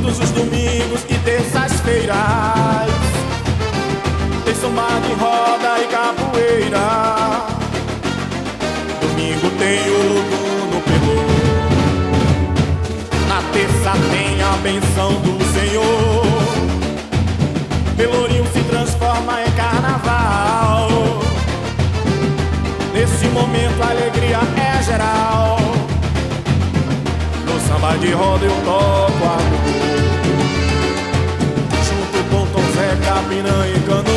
Todos os domingos e terças-feiras tem samba de roda e capoeira. Domingo tem o lodo no Pelourinho. Na terça tem a benção do Senhor. Pelourinho se transforma em carnaval. Nesse momento a alegria é geral. No samba de roda eu toco a junto com Tom Zé, Capinã e Canu.